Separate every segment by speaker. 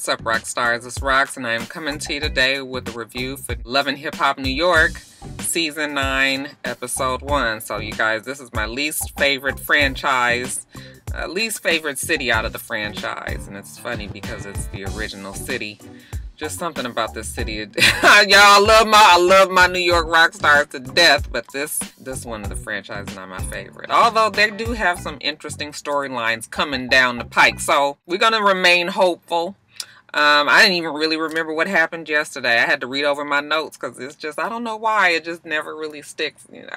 Speaker 1: What's up, Roxstars? It's Rox, and I am coming to you today with a review for Love and Hip Hop New York, Season 9, Episode 1. So, you guys, this is my least favorite franchise, least favorite city out of the franchise. And it's funny because it's the original city. Just something about this city. Y'all, I love my New York rock stars to death, but this one of the franchise is not my favorite. Although they do have some interesting storylines coming down the pike, so we're gonna remain hopeful. I didn't even really remember what happened yesterday. I had to read over my notes because it's just, I don't know why, it just never really sticks. You know,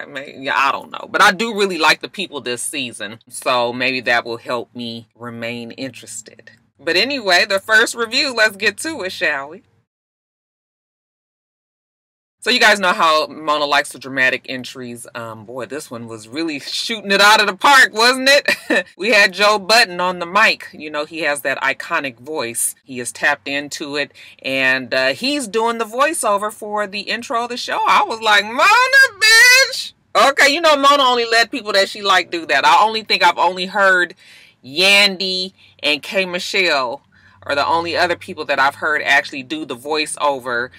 Speaker 1: I don't know, but I do really like the people this season, so maybe that will help me remain interested. But anyway, the first review, let's get to it, shall we? So you guys know how Mona likes the dramatic entries. Boy, this one was really shooting it out of the park, wasn't it? We had Joe Budden on the mic. You know, he has that iconic voice. He has tapped into it, and he's doing the voiceover for the intro of the show. I was like, Mona, bitch! Okay, you know, Mona only let people that she like do that. I've only heard Yandy and K. Michelle are the only other people that I've heard actually do the voiceover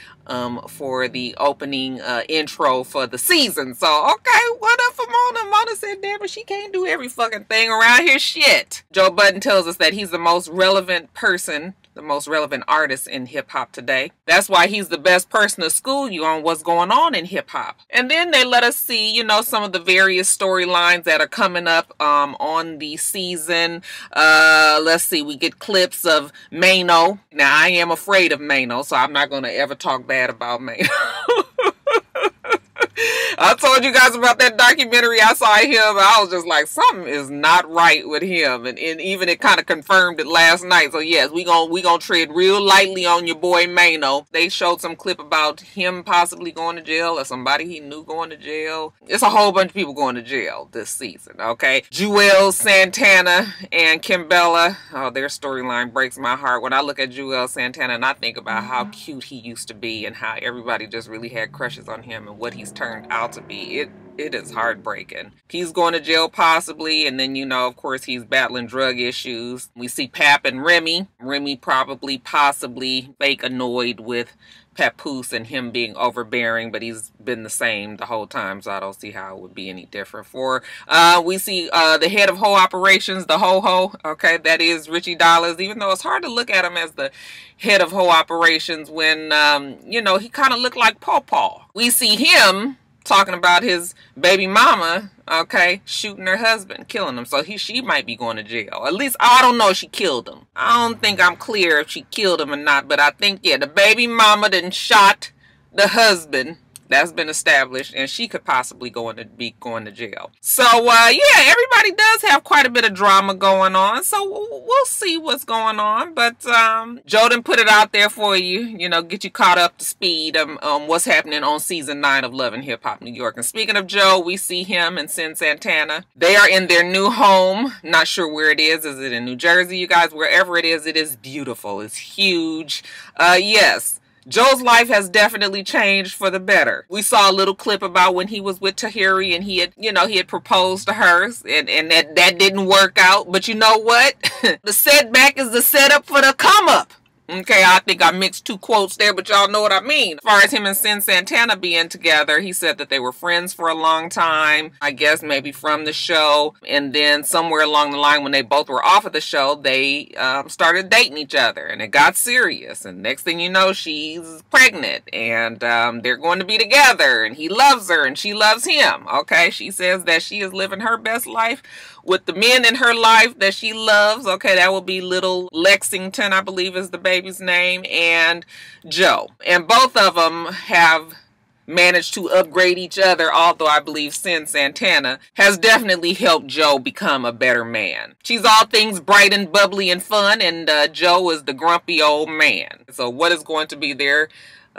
Speaker 1: for the opening intro for the season. So, okay, what up for Mona? Mona said, damn, but she can't do every fucking thing around here. Shit. Joe Budden tells us that he's the most relevant person, the most relevant artist in hip-hop today. That's why he's the best person to school you on what's going on in hip-hop. And then they let us see, you know, some of the various storylines that are coming up on the season. Let's see, we get clips of Mano. Now, I am afraid of Mano, so I'm not going to ever talk bad about Mano. I told you guys about that documentary. I saw him. I was just like, something is not right with him. And even it kind of confirmed it last night. So yes, we gonna tread real lightly on your boy Mano. They showed some clip about him possibly going to jail or somebody he knew going to jail. It's a whole bunch of people going to jail this season, okay? Jewel, Santana, and Kimbella. Oh, their storyline breaks my heart. When I look at Jewel Santana and I think about how cute he used to be and how everybody just really had crushes on him and what he's turned out to be, it is heartbreaking. He's going to jail possibly, and then, you know, of course, he's battling drug issues. We see Pap and Remy. Remy probably, possibly fake annoyed with Papoose and him being overbearing, but he's been the same the whole time, so I don't see how it would be any different. We see the head of Ho Operations, the Ho-Ho, okay, that is Richie Dollars, even though it's hard to look at him as the head of Ho Operations when, you know, he kind of looked like Paw Paw. We see him talking about his baby mama, okay, shooting her husband, killing him. So she might be going to jail. At least, I don't know if she killed him. I don't think I'm clear if she killed him or not, but I think, yeah, the baby mama done shot the husband. That's been established, and she could possibly be going to jail. So, yeah, everybody does have quite a bit of drama going on, so we'll see what's going on. But Joe done put it out there for you, you know, get you caught up to speed on what's happening on Season 9 of Love and Hip Hop New York. And speaking of Joe, we see him and Sin Santana. They are in their new home. Not sure where it is. Is it in New Jersey, you guys? Wherever it is beautiful. It's huge. Yes. Joe's life has definitely changed for the better. We saw a little clip about when he was with Tahiri and he had proposed to her and that didn't work out. But you know what? The setback is the setup for the come up. Okay, I think I mixed two quotes there, but y'all know what I mean. As far as him and Sin Santana being together, he said that they were friends for a long time. I guess maybe from the show. And then somewhere along the line when they both were off of the show, they started dating each other. And it got serious. And next thing you know, she's pregnant. And they're going to be together. And he loves her and she loves him. Okay, she says that she is living her best life with the men in her life that she loves. Okay, that will be little Lexington, I believe is the baby's name, and Joe. And both of them have managed to upgrade each other, although I believe Sin Santana has definitely helped Joe become a better man. She's all things bright and bubbly and fun, and Joe is the grumpy old man. So what is going to be their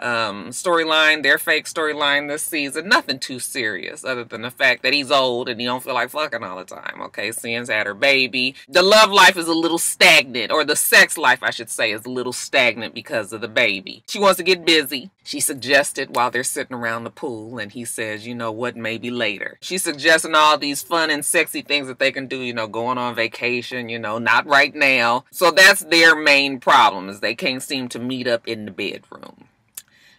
Speaker 1: storyline, their fake storyline this season. Nothing too serious other than the fact that he's old and he don't feel like fucking all the time. Okay, Sin's had her baby. The love life is a little stagnant, or the sex life, I should say, is a little stagnant because of the baby. She wants to get busy. She suggested while they're sitting around the pool, and he says, you know what, maybe later. She's suggesting all these fun and sexy things that they can do, you know, going on vacation, you know, not right now. So that's their main problem, is they can't seem to meet up in the bedroom.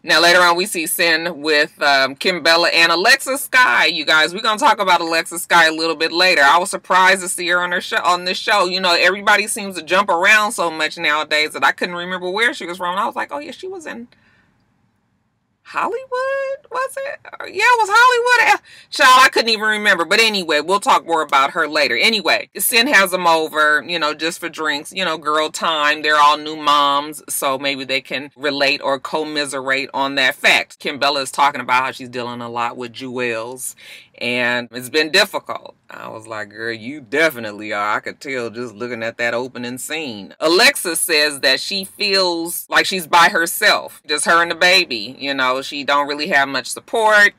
Speaker 1: Now, later on, we see Sin with Kimbella and Alexis Sky. You guys, we're going to talk about Alexis Sky a little bit later. I was surprised to see her on this show. You know, everybody seems to jump around so much nowadays that I couldn't remember where she was from. And I was like, oh, yeah, she was in Hollywood, was it? Yeah, it was Hollywood. Child, I couldn't even remember. But anyway, we'll talk more about her later. Anyway, Sin has them over, you know, just for drinks, you know, girl time. They're all new moms, so maybe they can relate or commiserate on that fact. Kimbella is talking about how she's dealing a lot with jewels, and it's been difficult. I was like, girl, you definitely are. I could tell just looking at that opening scene. Alexis says that she feels like she's by herself. Just her and the baby. You know, she don't really have much support.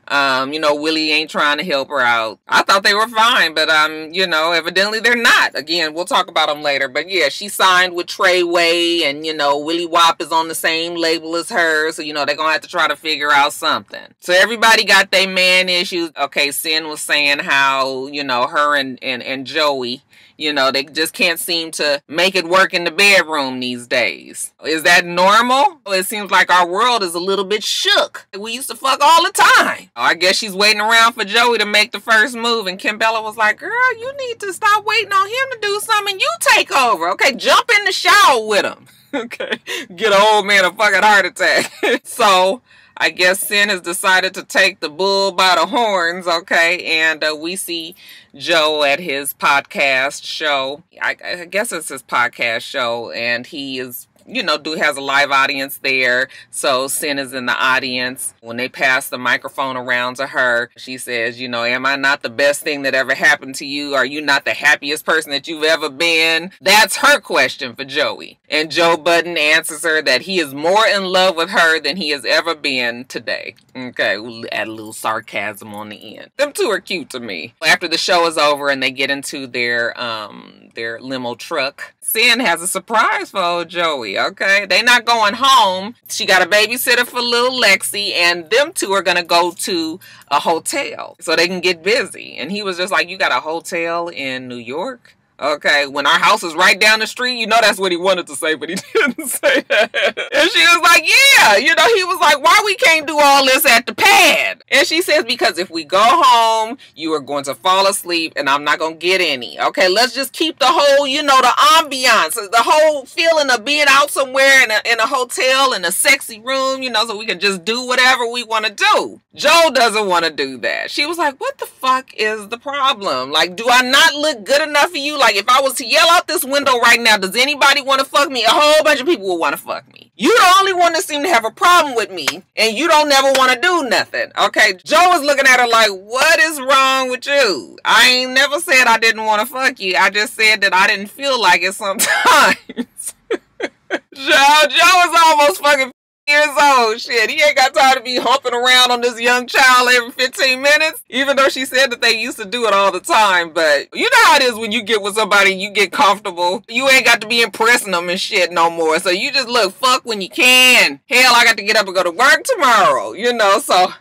Speaker 1: You know, Willie ain't trying to help her out. I thought they were fine, but, you know, evidently they're not. Again, we'll talk about them later. But, yeah, she signed with Treyway, and, you know, Willie Wop is on the same label as her. So, you know, they're going to have to try to figure out something. So, everybody got their man issues. Okay, Sin was saying how, you know, her and Joey, you know, they just can't seem to make it work in the bedroom these days. Is that normal? It seems like our world is a little bit shook. We used to fuck all the time. I guess she's waiting around for Joey to make the first move. And Kimbella was like, girl, you need to stop waiting on him to do something. You take over. Okay, jump in the shower with him. Okay, get an old man a fucking heart attack. So I guess Sin has decided to take the bull by the horns, okay? And we see Joe at his podcast show. I guess it's his podcast show, and he is, you know, has a live audience there. So Sin is in the audience. When they pass the microphone around to her, she says, you know, am I not the best thing that ever happened to you? Are you not the happiest person that you've ever been? That's her question for Joey. And Joe Budden answers her that he is more in love with her than he has ever been today. Okay, we'll add a little sarcasm on the end. Them two are cute to me. After the show is over and they get into their limo truck, Sin has a surprise for old Joey, okay? They not going home. She got a babysitter for little Lexi, and them two are going to go to a hotel so they can get busy. And he was just like, you got a hotel in New York? Okay, when our house is right down the street, you know that's what he wanted to say, but he didn't say that. And she was like, yeah, you know, he was like, why we can't do all this at the pad? And she says, because if we go home, you are going to fall asleep and I'm not going to get any. Okay, let's just keep the whole, you know, the ambiance, the whole feeling of being out somewhere in a hotel, in a sexy room, you know, so we can just do whatever we want to do. Joe doesn't want to do that. She was like, what the fuck is the problem? Like, do I not look good enough for you? Like, if I was to yell out this window right now, does anybody want to fuck me? A whole bunch of people will want to fuck me. You the only one that seem to have a problem with me, and you don't never want to do nothing. Okay, Joe was looking at her like, what is wrong with you? I ain't never said I didn't want to fuck you. I just said that I didn't feel like it sometimes. Joe is almost fucking years old. Shit, he ain't got time to be humping around on this young child every 15 minutes, even though she said that they used to do it all the time. But you know how it is when you get with somebody and you get comfortable. You ain't got to be impressing them and shit no more. So you just look fuck when you can. Hell, I got to get up and go to work tomorrow, you know, so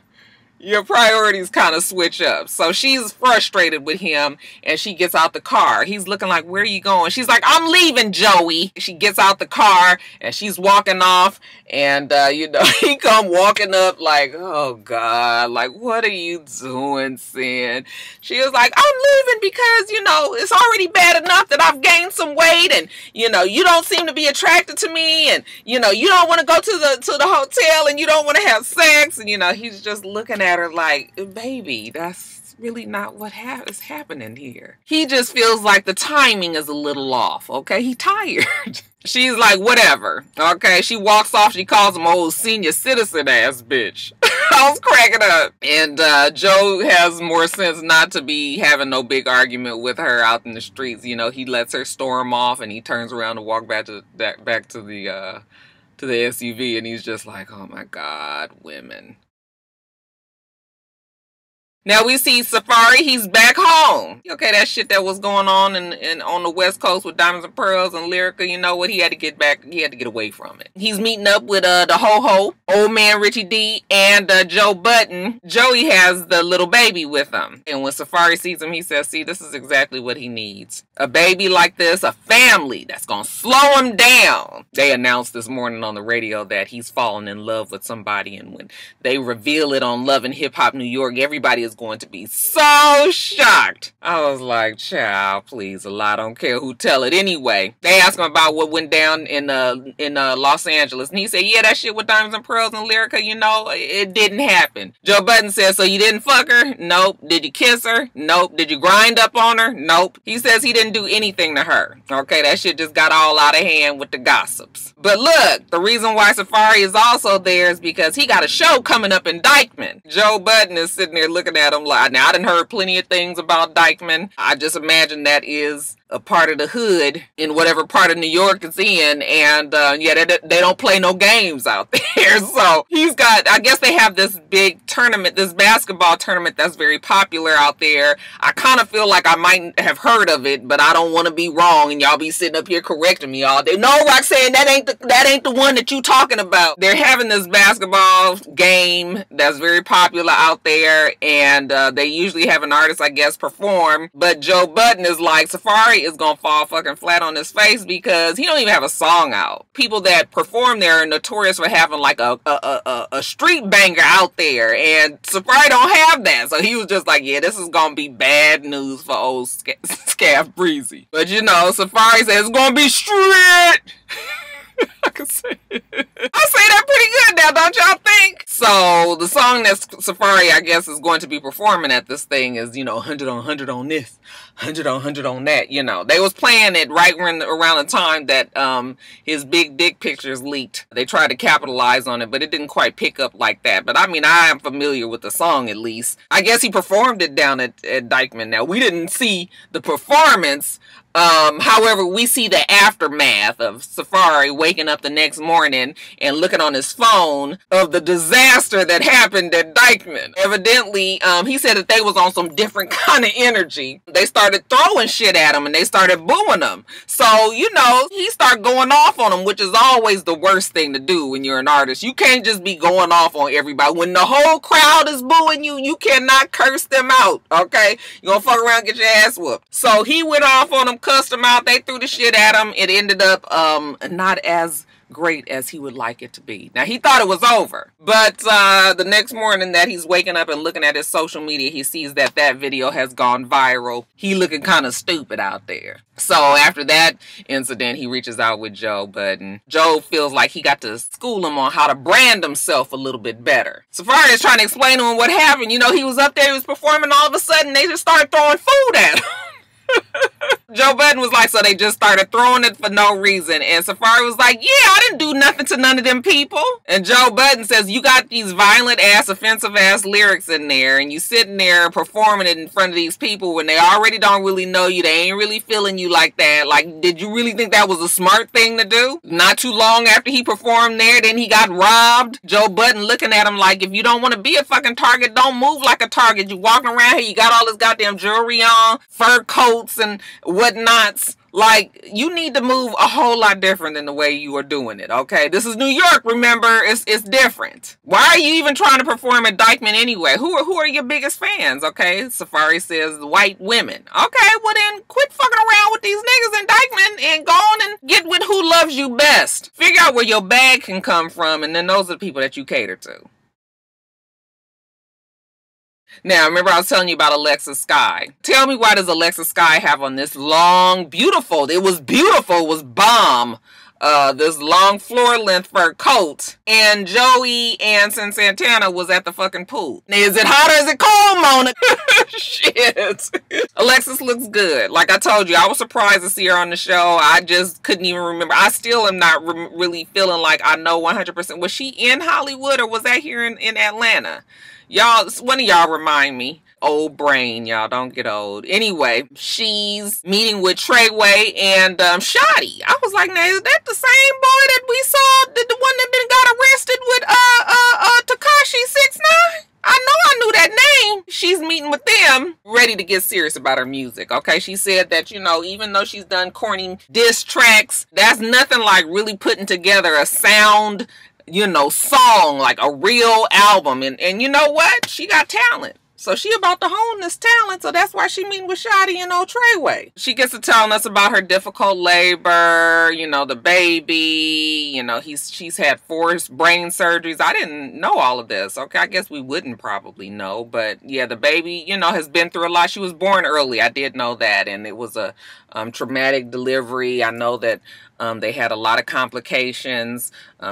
Speaker 1: your priorities kind of switch up. So she's frustrated with him and she gets out the car. He's looking like, where are you going? She's like, I'm leaving, Joey. She gets out the car and she's walking off, and you know, he come walking up like, oh God, like, what are you doing, Sin? She was like, I'm leaving because, you know, it's already bad enough that I've gained some weight, and, you know, you don't seem to be attracted to me, and, you know, you don't want to go to the hotel, and you don't want to have sex. And, you know, he's just looking at her like, baby, that's really not what is happening here. He just feels like the timing is a little off, okay? He tired. She's like, whatever, okay? She walks off. She calls him old senior citizen ass bitch. I was cracking up. And Joe has more sense not to be having no big argument with her out in the streets. You know, he lets her storm off and he turns around to walk back to the to the SUV, and he's just like, oh my God, women. Now we see Safari, he's back home. Okay, that shit that was going on in on the West Coast with Diamonds and Pearls and Lyrica, you know what? He had to get back, he had to get away from it. He's meeting up with the Ho-Ho, old man Richie D, and Joe Budden. Joey has the little baby with him. And when Safari sees him, he says, see, this is exactly what he needs. A baby like this, a family that's gonna slow him down. They announced this morning on the radio that he's fallen in love with somebody, and when they reveal it on Love and Hip Hop New York, everybody is going to be so shocked. I was like, child, please, a lie. I don't care who tell it anyway. They asked him about what went down in Los Angeles, and he said, yeah, that shit with Diamonds and Pearls and Lyrica, you know, it didn't happen. Joe Budden said, so you didn't fuck her? Nope. Did you kiss her? Nope. Did you grind up on her? Nope. He says he didn't do anything to her. Okay, that shit just got all out of hand with the gossips. But look, the reason why Safari is also there is because he got a show coming up in Dykeman. Joe Budden is sitting there looking at him like, now I done heard plenty of things about Dykeman. I just imagine that is a part of the hood in whatever part of New York it's in, and yeah, they don't play no games out there. So he's got, I guess they have this big tournament, this basketball tournament that's very popular out there. I kind of feel like I might have heard of it, but I don't want to be wrong, and y'all be sitting up here correcting me all day. No, Roxanne, that ain't the one that you talking about. They're having this basketball game that's very popular out there, and they usually have an artist, I guess, perform, but Joe Budden is like, Safari is gonna fall fucking flat on his face because he don't even have a song out. People that perform there are notorious for having like a street banger out there, and Safari don't have that. So he was just like, yeah, this is gonna be bad news for old Scaff Breezy. But you know, Safari says it's gonna be straight. I can say it. I say that pretty good now, don't y'all think? So the song that Safari, I guess, is going to be performing at this thing is, you know, 100 on 100 on this, 100 on 100 on that. You know, they was playing it right around the time that his big dick pictures leaked. They tried to capitalize on it, but it didn't quite pick up like that. But I mean, I am familiar with the song at least. I guess he performed it down at Dykeman. Now, we didn't see the performance. However, we see the aftermath of Safari waking up the next morning and looking on his phone of the disaster that happened at Dykeman. Evidently, he said that they was on some different kind of energy. They started throwing shit at him and they started booing him. So, you know, he started going off on them, which is always the worst thing to do when you're an artist. You can't just be going off on everybody. When the whole crowd is booing you, you cannot curse them out, okay? You're gonna fuck around and get your ass whooped. So he went off on them, cussed him out, they threw the shit at him. It ended up not as great as he would like it to be. Now, he thought it was over, but the next morning that he's waking up and looking at his social media, he sees that that video has gone viral. He looking kind of stupid out there. So after that incident, he reaches out with Joe Budden. Joe feels like he got to school him on how to brand himself a little bit better. Safari is trying to explain to him what happened. You know, he was up there, he was performing, all of a sudden they just started throwing food at him. Joe Budden was like, so they just started throwing it for no reason. And Safari was like, yeah, I didn't do nothing to none of them people. And Joe Budden says, you got these violent ass, offensive ass lyrics in there, and you sitting there performing it in front of these people when they already don't really know you. They ain't really feeling you like that. Like, did you really think that was a smart thing to do? Not too long after he performed there, then he got robbed. Joe Budden looking at him like, if you don't want to be a fucking target, don't move like a target. You walking around here, you got all this goddamn jewelry on, fur coats and whatnots. Like, you need to move a whole lot different than the way you are doing it, okay? This is New York, remember? It's different. Why are you even trying to perform at Dykeman anyway? Who are your biggest fans, okay? Safari says white women. Okay, well then quit fucking around with these niggas in Dykeman and go on and get with who loves you best. Figure out where your bag can come from, and then those are the people that you cater to. Now, remember I was telling you about Alexis Sky. Tell me, why does Alexis Sky have on this long, beautiful, it was bomb, this long floor-length fur coat, and Joey and Santana was at the fucking pool. Is it hot or is it cold, Mona? Shit. Alexis looks good. Like I told you, I was surprised to see her on the show. I just couldn't even remember. I still am not really feeling like I know 100%. Was she in Hollywood or was that here in Atlanta? Y'all, one of y'all remind me. old brain, y'all. Don't get old. Anyway, she's meeting with Treyway and Shotty. I was like, now, is that the same boy that we saw, the one that then got arrested with Tekashi 6ix9ine? I know I knew that name. She's meeting with them, ready to get serious about her music, okay? She said that, you know, even though she's done corny diss tracks, that's nothing like really putting together a sound, you know, song, like a real album. And you know what? She got talent. So she about to hone this talent, so that's why she meeting with Shotty and old Treyway. She gets to telling us about her difficult labor, you know, the baby, you know, she's had 4 brain surgeries. I didn't know all of this, okay? I guess we wouldn't probably know, but yeah, the baby, you know, has been through a lot. She was born early, I did know that, and it was a traumatic delivery. I know that they had a lot of complications.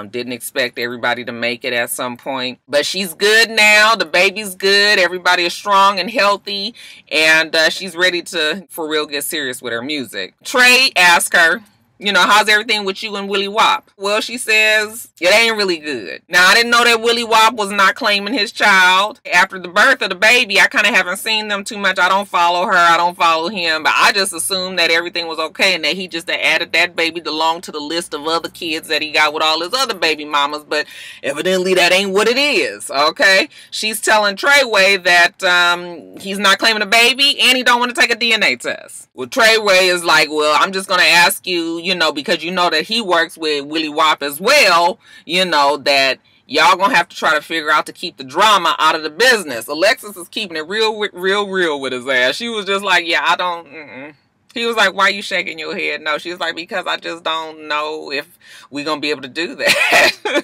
Speaker 1: Didn't expect everybody to make it at some point. But she's good now. The baby's good. Everybody is strong and healthy. And she's ready to, for real, get serious with her music. Trey asked her, you know, how's everything with you and Willie Wop? Well, she says, it ain't really good. Now, I didn't know that Willie Wop was not claiming his child. After the birth of the baby, I kind of haven't seen them too much. I don't follow her. I don't follow him. But I just assumed that everything was okay and that he just added that baby along to the list of other kids that he got with all his other baby mamas. But evidently, that ain't what it is, okay? She's telling Treyway that he's not claiming a baby and he don't want to take a DNA test. Well, Treyway is like, well, I'm just going to ask you, you know, because you know that he works with Willie Wop as well, you know, that y'all gonna have to try to figure out to keep the drama out of the business. Alexis is keeping it real with his ass. She was just like, yeah, I don't, He was like, why are you shaking your head? No, she was like, because I just don't know if we're gonna be able to do that.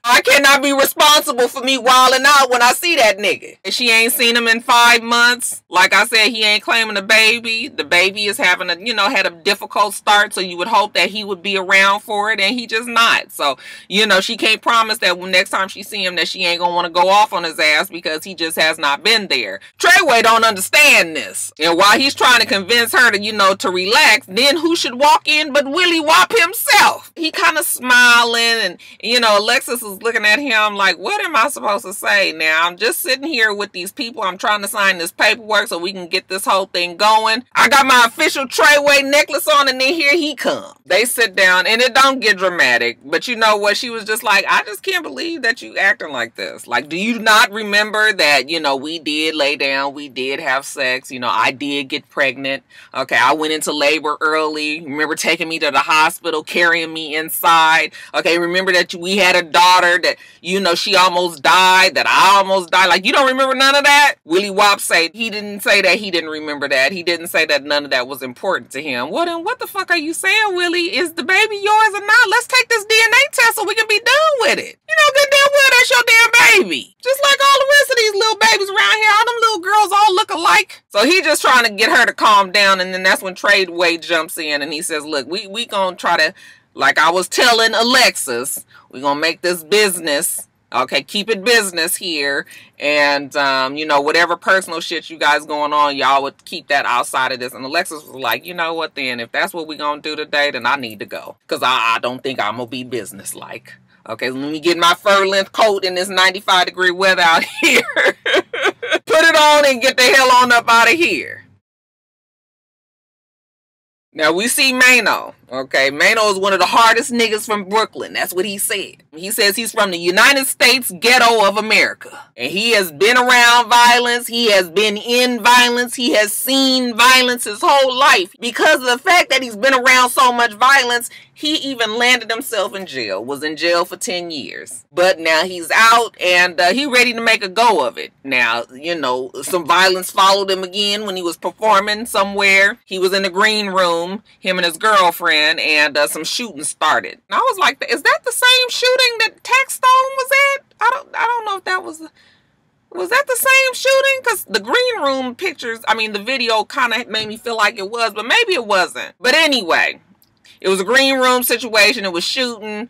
Speaker 1: I cannot be responsible for me wilding out when I see that nigga. She ain't seen him in 5 months. Like I said, he ain't claiming the baby. The baby is having a, you know, had a difficult start. So you would hope that he would be around for it. And he just not. So, you know, she can't promise that when next time she see him that she ain't gonna want to go off on his ass because he just has not been there. Treyway don't understand this. And while he's trying to convince her to, you know, to relax, then who should walk in but Willie Wop himself? He kind of smiling and, you know, Alexis is looking at him like, what am I supposed to say now? I'm just sitting here with these people. I'm trying to sign this paperwork so we can get this whole thing going. I got my official Treyway necklace on and then here he comes. They sit down and it don't get dramatic. But you know what? She was just like, I just can't believe that you acting like this. Like, do you not remember that, you know, we did lay down. We did have sex. You know, I did get pregnant. Okay, I went into labor early. Remember taking me to the hospital, carrying me inside. Okay, remember that we had a daughter that, you know, she almost died, that I almost died. Like, you don't remember none of that? Willie Wop said he didn't say that he didn't remember that. He didn't say that none of that was important to him. Well, then what the fuck are you saying, Willie? Is the baby yours or not? Let's take this DNA test so we can be done with it. You know good damn well that's your damn baby. Just like all the rest of these little babies around here. All them little girls all look alike. So he just trying to get her to calm down, and then that's when Treyway jumps in and he says, look, we gonna try to, like I was telling Alexis, we're going to make this business, okay, keep it business here, and, you know, whatever personal shit you guys going on, y'all would keep that outside of this. And Alexis was like, you know what then, if that's what we're going to do today, then I need to go, because I don't think I'm going to be businesslike. Okay, let me get my fur-length coat in this 95-degree weather out here. Put it on and get the hell on up out of here. Now, we see Mano, okay? Mano is one of the hardest niggas from Brooklyn. That's what he said. He says he's from the United States ghetto of America. And he has been around violence. He has been in violence. He has seen violence his whole life. Because of the fact that he's been around so much violence, he even landed himself in jail. Was in jail for 10 years. But now he's out and he ready to make a go of it. Now, you know, some violence followed him again when he was performing somewhere. He was in the green room, him and his girlfriend, and some shooting started. And I was like, is that the same shooting that Tech Stone was at? I don't know if that was that the same shooting? Because the green room pictures, I mean, the video kind of made me feel like it was, but maybe it wasn't. But anyway, It was a green room situation. It was shooting.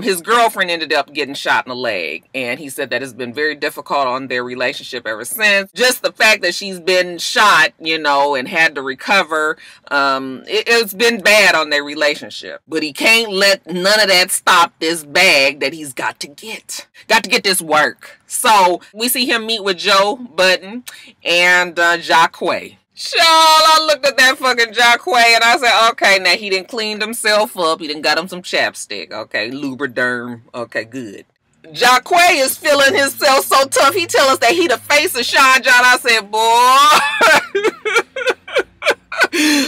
Speaker 1: His girlfriend ended up getting shot in the leg. And he said that it's been very difficult on their relationship ever since. Just the fact that she's been shot, you know, and had to recover. It's been bad on their relationship. But he can't let none of that stop this bag that he's got to get. Got to get this work. So we see him meet with Joe Budden and Jacquay. Sure, I looked at that fucking Jacquay and I said, okay, now he done cleaned himself up. He done got him some chapstick. Okay, Lubriderm. Okay, good. Jacquay is feeling himself so tough. He tell us that he the face of Sean John. I said, boy,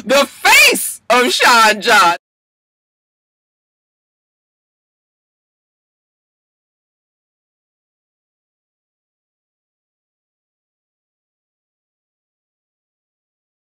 Speaker 1: the face of Sean John.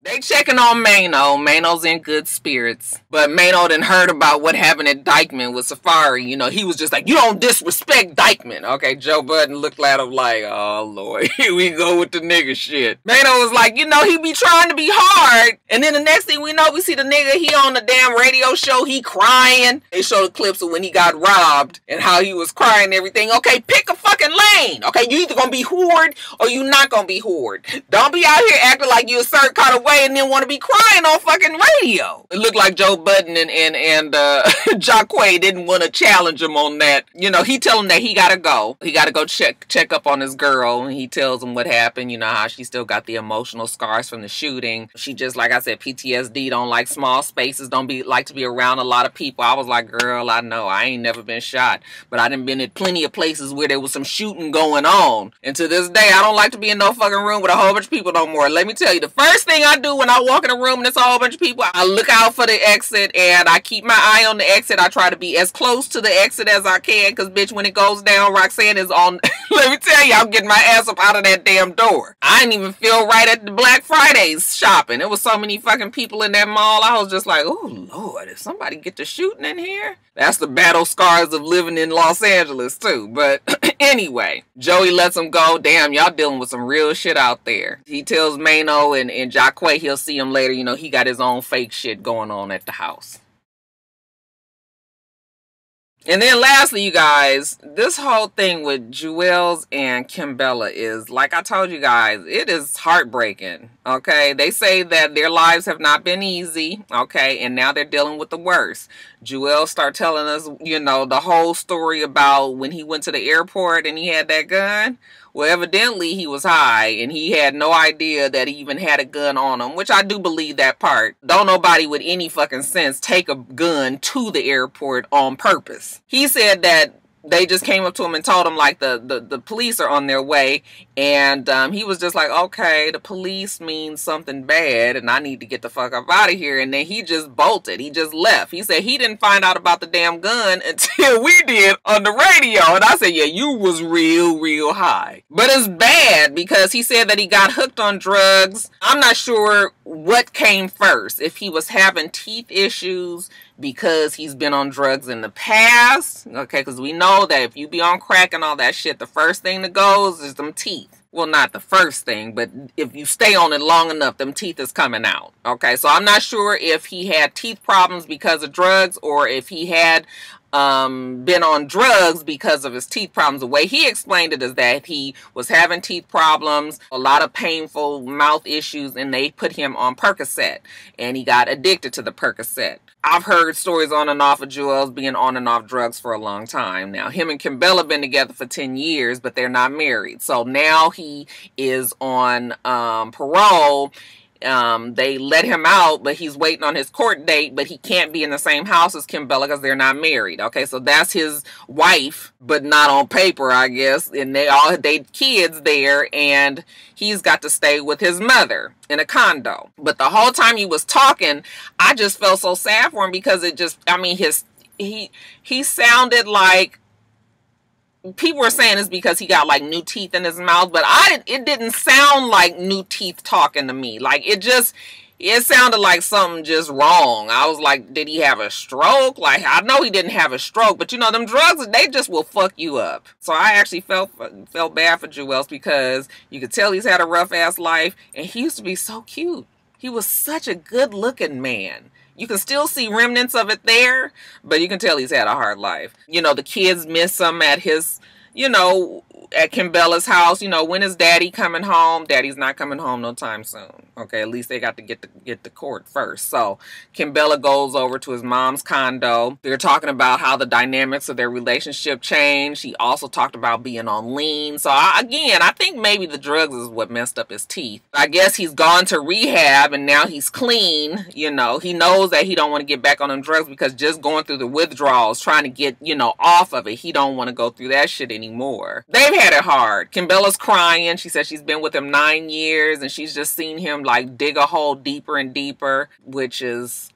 Speaker 1: They checking on Mano. Mano's in good spirits. But Mano done heard about what happened at Dykeman with Safari. You know, he was just like, you don't disrespect Dykeman. Okay, Joe Budden looked at him like, oh, Lord, here we go with the nigga shit. Mano was like, you know, he be trying to be hard. And then the next thing we know, we see the nigga, he on the damn radio show, he crying. They show the clips of when he got robbed and how he was crying and everything. Okay, pick a fucking lane. Okay, you either gonna be whored or you not gonna be whored. Don't be out here acting like you a certain kind of way and then want to be crying on fucking radio. It looked like Joe Budden and Jacquay didn't want to challenge him on that. You know, he tell him that he gotta go. He gotta go check up on his girl. And he tells him what happened. You know, how she still got the emotional scars from the shooting. She just, like I said, PTSD, don't like small spaces, don't like to be around a lot of people. I was like, girl, I know, I ain't never been shot, but I done been in plenty of places where there was some shooting going on. And to this day, I don't like to be in no fucking room with a whole bunch of people no more. Let me tell you, the first thing I do when I walk in a room and there's a whole bunch of people, I look out for the exit and I keep my eye on the exit. I try to be as close to the exit as I can because, bitch, when it goes down, Roxanne is on. Let me tell you, I'm getting my ass up out of that damn door. I didn't even feel right at the Black Fridays shopping. There was so many fucking people in that mall. I was just like, oh, Lord, if somebody get to shooting in here. That's the battle scars of living in Los Angeles, too. But anyway, Joey lets him go. Damn, y'all dealing with some real shit out there. He tells Mano and Jacquay he'll see him later. You know, he got his own fake shit going on at the house. And then lastly, you guys, this whole thing with Juelz and Kimbella is, like I told you guys, it is heartbreaking, okay? They say that their lives have not been easy, okay? And now they're dealing with the worst. Juelz start telling us, you know, the whole story about when he went to the airport and he had that gun. Well, evidently he was high and he had no idea that he even had a gun on him, which I do believe that part. Don't nobody with any fucking sense take a gun to the airport on purpose. He said that they just came up to him and told him like the police are on their way, and he was just like, okay, the police means something bad and I need to get the fuck up out of here. And then he just bolted. He just left. He said he didn't find out about the damn gun until we did on the radio. And I said, yeah, you was real high. But it's bad because he said that he got hooked on drugs. I'm not sure what came first, if he was having teeth issues because he's been on drugs in the past, okay, because we know that if you be on crack and all that shit, the first thing that goes is them teeth. Well, not the first thing, but if you stay on it long enough, them teeth is coming out, okay? So I'm not sure if he had teeth problems because of drugs or if he had been on drugs because of his teeth problems. The way he explained it is that he was having teeth problems, a lot of painful mouth issues, and they put him on Percocet, and he got addicted to the Percocet. I've heard stories on and off of Juelz being on and off drugs for a long time. Now, him and Kimbella have been together for 10 years, but they're not married. So now he is on parole. They let him out, but he's waiting on his court date, but he can't be in the same house as Kimbella because they're not married. Okay, so that's his wife, but not on paper, I guess. And they kids there, and he's got to stay with his mother in a condo. But the whole time he was talking, I just felt so sad for him because it just, I mean, he sounded like, people were saying it's because he got like new teeth in his mouth, but it didn't sound like new teeth talking to me. Like it sounded like something just wrong. I was like, did he have a stroke? Like, I know he didn't have a stroke, but you know, them drugs, they just will fuck you up. So I actually felt bad for Juelz because you could tell he's had a rough ass life, and he used to be so cute. He was such a good looking man. You can still see remnants of it there, but you can tell he's had a hard life. You know, the kids miss him at his, you know, at Kimbella's house. You know, when is daddy coming home? Daddy's not coming home no time soon. Okay, at least they got to get to court first. So Kimbella goes over to his mom's condo. They're talking about how the dynamics of their relationship changed. He also talked about being on lean. So again, I think maybe the drugs is what messed up his teeth. I guess he's gone to rehab and now he's clean. You know, he knows that he don't want to get back on them drugs because just going through the withdrawals, trying to get, you know, off of it, he don't want to go through that shit anymore. They've had it hard. Kimbella's crying. She said she's been with him 9 years and she's just seen him like dig a hole deeper and deeper, which is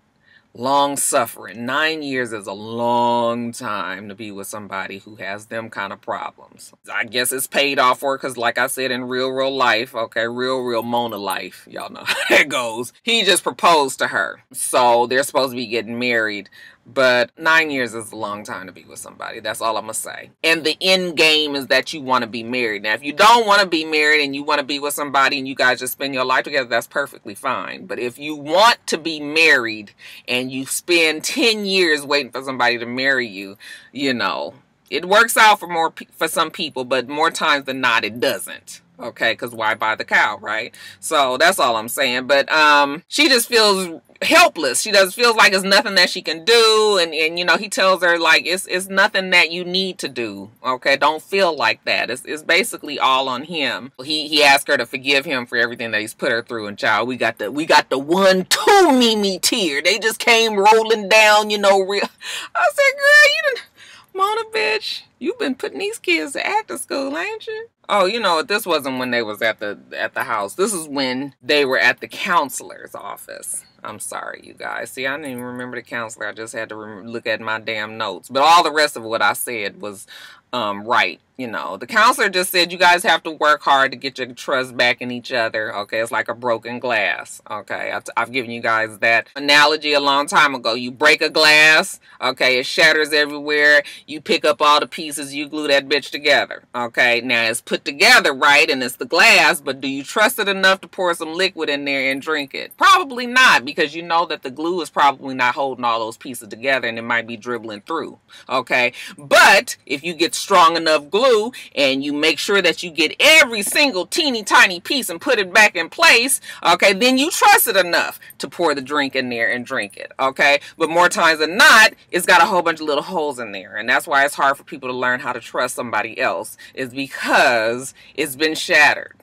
Speaker 1: long suffering. 9 years is a long time to be with somebody who has them kind of problems. I guess it's paid off for her because, like I said, in real life, okay, real Mona life, y'all know how that goes. He just proposed to her. So they're supposed to be getting married. But 9 years is a long time to be with somebody. That's all I'm going to say. And the end game is that you want to be married. Now, if you don't want to be married and you want to be with somebody and you guys just spend your life together, that's perfectly fine. But if you want to be married and you spend 10 years waiting for somebody to marry you, you know, it works out for some people, but more times than not, it doesn't. Okay, because why buy the cow, right? So that's all I'm saying. But she just feels helpless. She feels like it's nothing that she can do, and you know, he tells her like it's nothing that you need to do. Okay, don't feel like that. It's basically all on him. He asked her to forgive him for everything that he's put her through, and child, we got the 1-2 Mimi tear. They just came rolling down, you know. Real. I said, girl, you done, Mona, bitch, you've been putting these kids to acting school, ain't you? Oh, you know what? This wasn't when they was at the house. This is when they were at the counselor's office. I'm sorry, you guys. See, I didn't even remember the counselor. I just had to look at my damn notes. But all the rest of what I said was right. You know, the counselor just said you guys have to work hard to get your trust back in each other. Okay, it's like a broken glass. Okay, I've given you guys that analogy a long time ago. You break a glass, okay, it shatters everywhere. You pick up all the pieces, you glue that bitch together. Okay, now it's put together, right, and it's the glass, but do you trust it enough to pour some liquid in there and drink it? Probably not, because you know that the glue is probably not holding all those pieces together and it might be dribbling through. Okay, but if you get strong enough glue and you make sure that you get every single teeny tiny piece and put it back in place, okay, then you trust it enough to pour the drink in there and drink it. Okay, but more times than not, it's got a whole bunch of little holes in there, and that's why it's hard for people to learn how to trust somebody else, is because it's been shattered.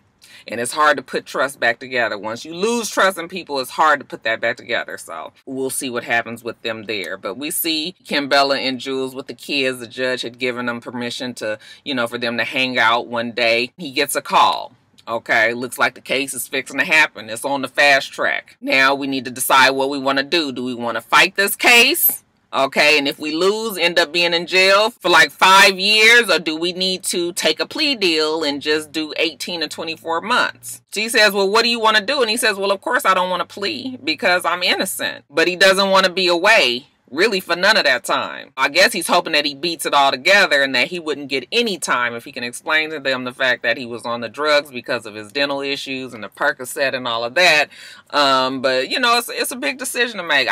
Speaker 1: And it's hard to put trust back together. Once you lose trust in people, it's hard to put that back together. So we'll see what happens with them there. But we see Kimbella and Jules with the kids. The judge had given them permission to, you know, for them to hang out one day. He gets a call. Okay, looks like the case is fixing to happen. It's on the fast track. Now we need to decide what we want to do. Do we want to fight this case? Okay, and if we lose, end up being in jail for like 5 years, or do we need to take a plea deal and just do 18 to 24 months? She says, well, what do you want to do? And he says, well, of course I don't want to plea because I'm innocent. But he doesn't want to be away really for none of that time. I guess he's hoping that he beats it all together and that he wouldn't get any time if he can explain to them the fact that he was on the drugs because of his dental issues and the Percocet and all of that. But, you know, it's a big decision to make.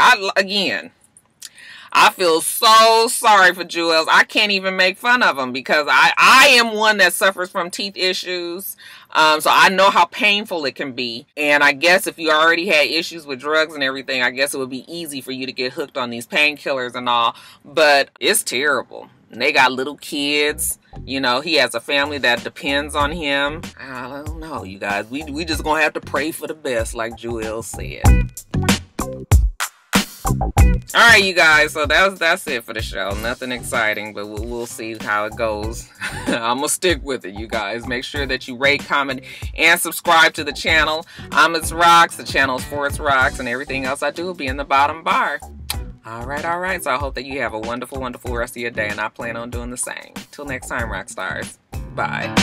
Speaker 1: I feel so sorry for Jules. I can't even make fun of him because I am one that suffers from teeth issues. So I know how painful it can be. And I guess if you already had issues with drugs and everything, I guess it would be easy for you to get hooked on these painkillers and all. But it's terrible. And they got little kids. You know, he has a family that depends on him. I don't know, you guys. We just gonna have to pray for the best, like Jules said. Alright, you guys, so that's it for the show. Nothing exciting, but we'll see how it goes. I'm gonna stick with it, you guys. Make sure that you rate, comment, and subscribe to the channel. I'm itsrox, the channel is for itsrox, and everything else I do will be in the bottom bar. Alright, so I hope that you have a wonderful, wonderful rest of your day, and I plan on doing the same. Till next time, Roxstars. Bye.